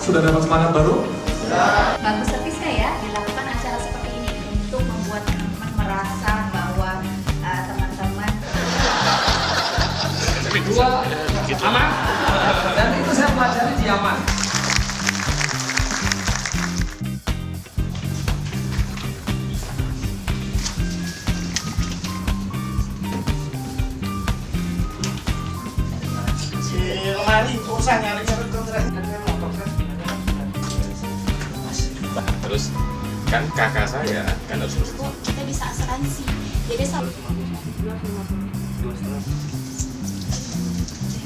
Sudah dapat semangat baru? Bagus servisnya ya, dilakukan acara seperti ini untuk membuat teman-teman merasa bahwa teman-teman Dua, aman. Dan itu saya pelajari di Yaman. Mari, usah nyari-nyari kontrak. Terus kan kakak saya kan harus kok kita bisa asuransi. Jadi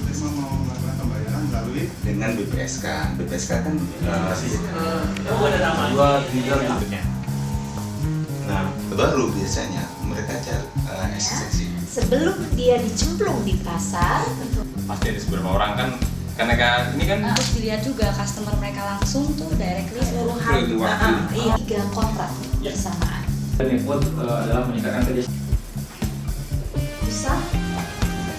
Terima mau melakukan pembayaran melalui dengan BPSK. BPSK kan dua bentuknya. nah baru biasanya mereka cari eksistensi. sebelum dia dicemplung di pasar, Pasti ada beberapa orang kan karena ini kan harus dilihat juga customer mereka langsung tuh directly seluruh Perlu waktu. iya, 3 kontrak bersamaan. Dan yang adalah meningkatkan kerja. Susah.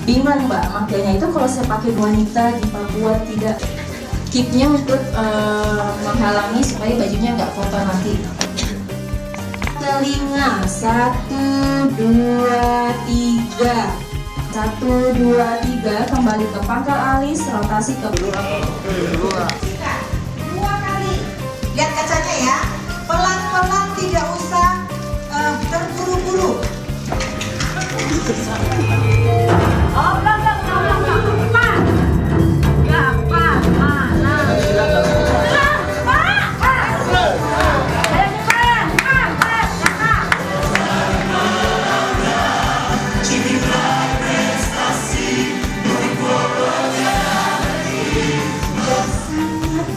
Bingung mbak, makanya itu kalau saya pakai wanita di Papua tidak keepnya untuk menghalangi supaya bajunya nggak kotor nanti. Telinga 1, 2, 3 1, 2, 3 kembali ke pangkal alis, rotasi ke belakang. 2 kali. Lihat kacanya ya. Pelan-pelan, tidak usah terburu-buru. Oh, pelan.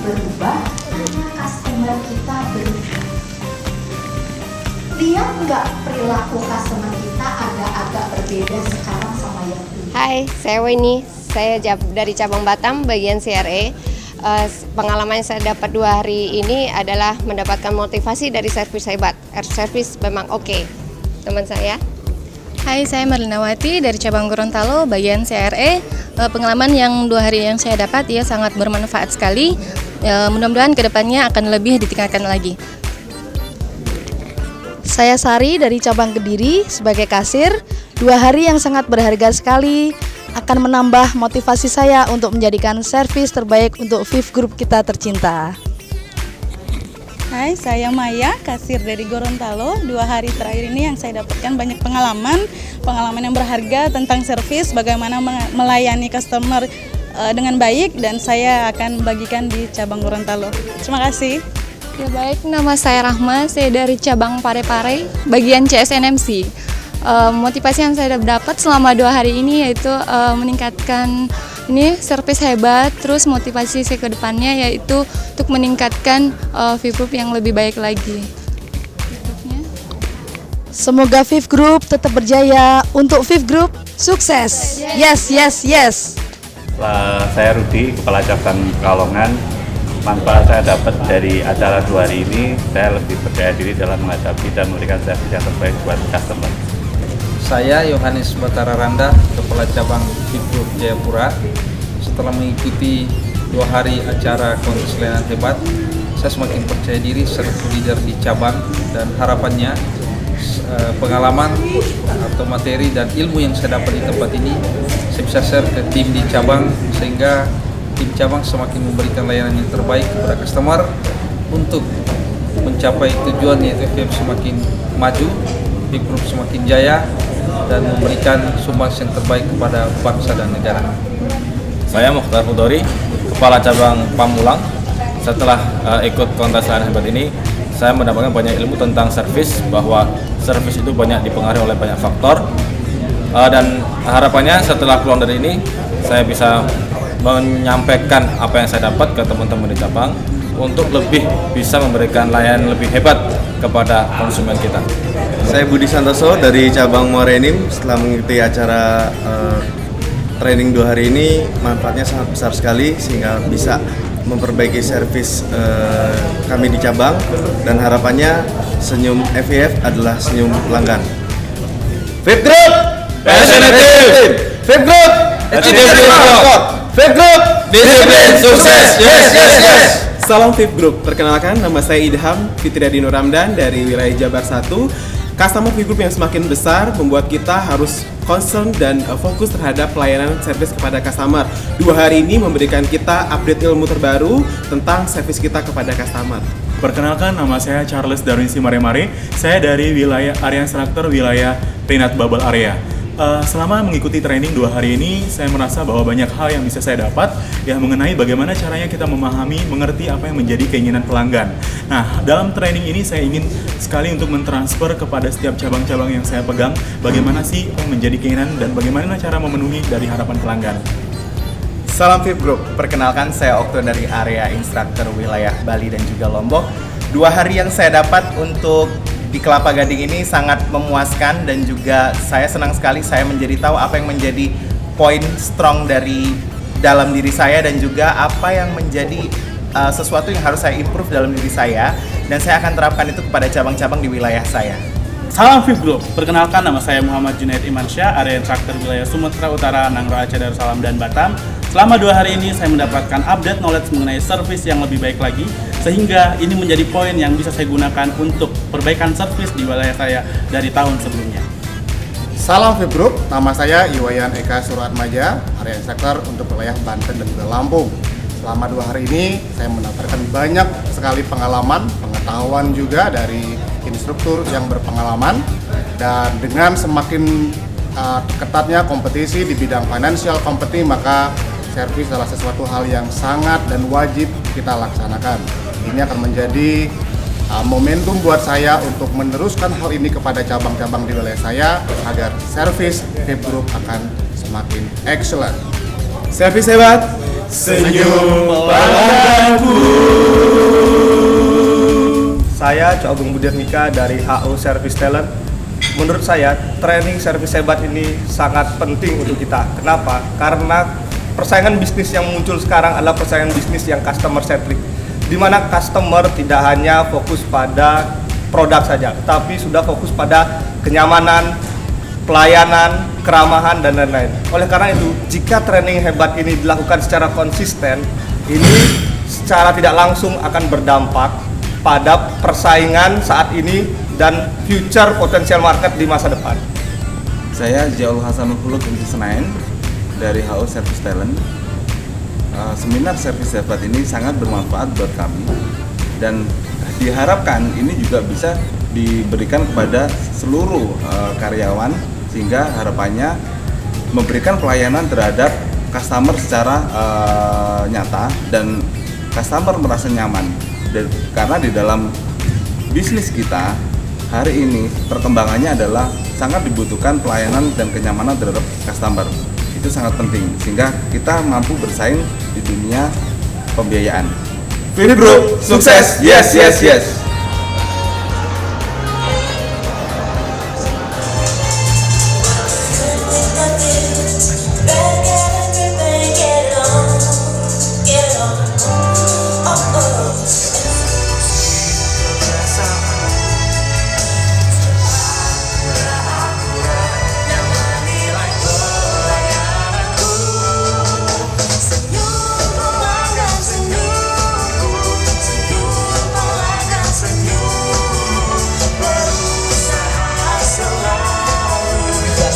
Berubah karena customer kita berubah. Lihat nggak perilaku customer kita agak-agak berbeda sekarang sama yang dulu. Hai, saya Weni. Saya dari cabang Batam, bagian CRE. Pengalaman yang saya dapat 2 hari ini adalah mendapatkan motivasi dari servis hebat. Air service memang oke. Teman saya. Hai, saya Marlinawati dari cabang Gorontalo, bagian CRE. Pengalaman yang 2 hari yang saya dapat ya sangat bermanfaat sekali. Mudah-mudahan kedepannya akan lebih ditingkatkan lagi. Saya Sari dari cabang Kediri sebagai kasir. 2 hari yang sangat berharga sekali, akan menambah motivasi saya untuk menjadikan servis terbaik untuk VIF Group kita tercinta. Hai, saya Maya, kasir dari Gorontalo. 2 hari terakhir ini yang saya dapatkan banyak pengalaman yang berharga tentang servis, bagaimana melayani customer dengan baik, dan saya akan bagikan di cabang Gorontalo. Terima kasih. Ya baik, nama saya Rahma, saya dari cabang Parepare, bagian CSNMC. Motivasi yang saya dapat selama 2 hari ini yaitu meningkatkan servis hebat, terus motivasi saya ke depannya yaitu untuk meningkatkan VIF Group yang lebih baik lagi. Semoga VIF Group tetap berjaya. Untuk VIF Group, sukses. Yes. Saya Rudi, Kepala Cabang Pekalongan. Manfaat saya dapat dari acara 2 hari ini, saya lebih percaya diri dalam menghadapi dan memberikan servis yang terbaik buat customer. Saya Yohanes Batara Randa, Kepala Cabang VIF Group Jayapura. Setelah mengikuti 2 hari acara kontes layanan hebat, saya semakin percaya diri sebagai leader di cabang, dan harapannya pengalaman atau materi dan ilmu yang saya dapat di tempat ini saya bisa share ke tim di cabang, sehingga tim cabang semakin memberikan layanan yang terbaik kepada customer untuk mencapai tujuan, yaitu VIF semakin maju, VIF Group semakin jaya, dan memberikan sumbangsi yang terbaik kepada bangsa dan negara. Saya Mukhtar Fudori, Kepala Cabang Pamulang. Setelah ikut kontes layanan hebat ini, saya mendapatkan banyak ilmu tentang servis, bahwa servis itu banyak dipengaruhi oleh banyak faktor. Dan harapannya setelah pulang dari ini, saya bisa menyampaikan apa yang saya dapat ke teman-teman di cabang untuk lebih bisa memberikan layanan lebih hebat kepada konsumen kita. Saya Budi Santoso dari cabang Morenim. Setelah mengikuti acara training 2 hari ini, manfaatnya sangat besar sekali sehingga bisa memperbaiki servis kami di cabang, dan harapannya senyum FIF adalah senyum pelanggan. VIF Group, passionate team. VIF Group, achievement. VIF Group, disiplin, sukses. Yes. Salam Fit Group, perkenalkan nama saya Idham Fitriadino Ramdan dari wilayah Jabar 1. Customer Fit Group yang semakin besar membuat kita harus concern dan fokus terhadap pelayanan servis kepada customer. 2 hari ini memberikan kita update ilmu terbaru tentang servis kita kepada customer. Perkenalkan, nama saya Charles Darwin Simaremare. Saya dari wilayah area instruktur wilayah Peanut Bubble Area. Selama mengikuti training 2 hari ini, saya merasa bahwa banyak hal yang bisa saya dapat ya mengenai bagaimana caranya kita memahami, mengerti apa yang menjadi keinginan pelanggan. Nah, dalam training ini saya ingin sekali untuk mentransfer kepada setiap cabang-cabang yang saya pegang bagaimana sih yang menjadi keinginan dan bagaimana cara memenuhi dari harapan pelanggan. Salam Fit Group, perkenalkan saya Okto dari area instruktur wilayah Bali dan juga Lombok. 2 hari yang saya dapat untuk di Kelapa Gading ini sangat memuaskan dan juga saya senang sekali saya menjadi tahu apa yang menjadi poin strong dari dalam diri saya dan juga apa yang menjadi sesuatu yang harus saya improve dalam diri saya dan saya akan terapkan itu kepada cabang-cabang di wilayah saya. Salam Fit Group, perkenalkan nama saya Muhammad Junaid Imansyah, area instruktur wilayah Sumatera Utara, Nangro Aceh Darussalam dan Batam. Selama 2 hari ini saya mendapatkan update knowledge mengenai servis yang lebih baik lagi, sehingga ini menjadi poin yang bisa saya gunakan untuk perbaikan servis di wilayah saya dari tahun sebelumnya. Salam Fit Group, nama saya Iwayan Eka Suratmaja, area instruktur untuk wilayah Banten dan juga Lampung. Selama 2 hari ini saya mendapatkan banyak sekali pengalaman, pengetahuan juga dari instruktur yang berpengalaman, dan dengan semakin ketatnya kompetisi di bidang financial company, maka servis adalah sesuatu hal yang sangat dan wajib kita laksanakan. Ini akan menjadi momentum buat saya untuk meneruskan hal ini kepada cabang-cabang di wilayah saya agar servis Fit Group akan semakin excellent. Servis hebat, senyum pelangganku. Saya Co Agung Budirnika dari HO Service Talent. Menurut saya, training servis hebat ini sangat penting untuk kita. Kenapa? Karena persaingan bisnis yang muncul sekarang adalah persaingan bisnis yang customer centric, di mana customer tidak hanya fokus pada produk saja, tapi sudah fokus pada kenyamanan, pelayanan, keramahan, dan lain-lain. Oleh karena itu, jika training hebat ini dilakukan secara konsisten, ini secara tidak langsung akan berdampak pada persaingan saat ini dan future potensial market di masa depan. Saya Jaul Hasanul Huluk Inti Senayan dari HO Service Talent. Seminar servis hebat ini sangat bermanfaat buat kami dan diharapkan ini juga bisa diberikan kepada seluruh karyawan sehingga harapannya memberikan pelayanan terhadap customer secara nyata dan customer merasa nyaman. Karena di dalam bisnis kita hari ini perkembangannya adalah sangat dibutuhkan pelayanan dan kenyamanan terhadap customer. Itu sangat penting sehingga kita mampu bersaing di dunia pembiayaan. Fit Group, sukses! Yes, yes, yes!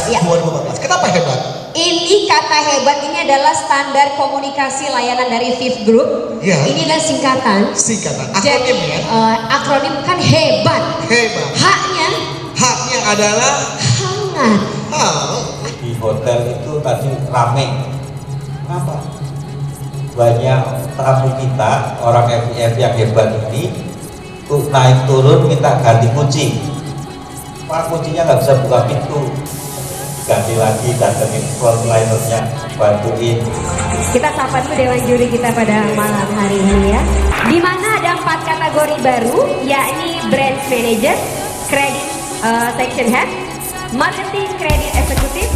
Ya. 2014. Kenapa hebat? Ini kata hebat ini adalah standar komunikasi layanan dari Fit Group. Ya. Ini adalah singkatan. Singkatan. Jadi, Akronim ya? akronim kan hebat. Hebat. Haknya? Haknya adalah hangat. Di hotel itu tadi rame. Kenapa? Banyak tamu kita, orang FIF yang hebat ini tuh naik turun minta ganti kunci. Pak, kuncinya nggak bisa buka pintu. Ganti lagi, datengin frontlinernya, bantuin. Kita sapa dulu dewan juri kita pada malam hari ini ya. Di mana ada 4 kategori baru, yakni Brand Manager, Credit Section Head, Marketing Credit Executive,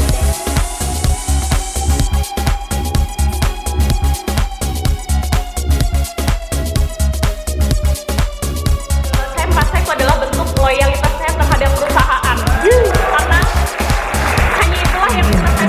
Saya merasa itu adalah bentuk loyalitas saya terhadap perusahaan. Karena hanya itulah yang bisa saya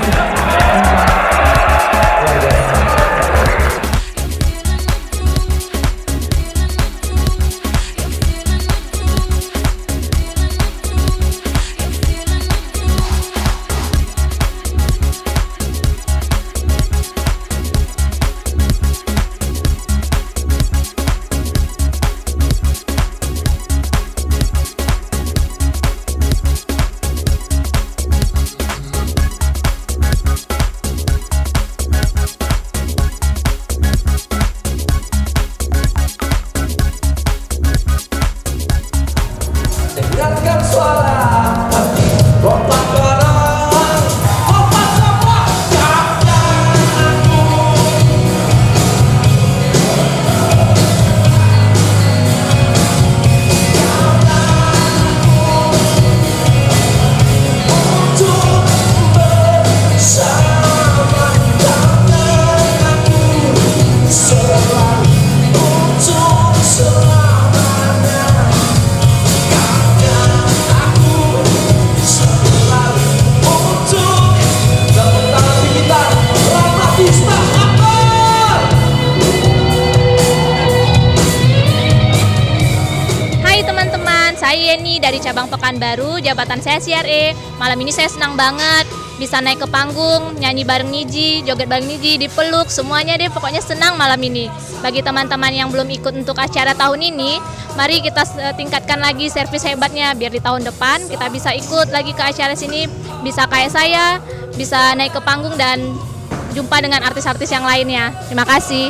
Yeni dari cabang Pekanbaru, jabatan saya CRA. Malam ini saya senang banget bisa naik ke panggung, nyanyi bareng Niji, joget bareng Niji, dipeluk, semuanya deh pokoknya senang malam ini. Bagi teman-teman yang belum ikut untuk acara tahun ini, mari kita tingkatkan lagi servis hebatnya biar di tahun depan kita bisa ikut lagi ke acara sini, bisa kayak saya, bisa naik ke panggung dan jumpa dengan artis-artis yang lainnya. Terima kasih.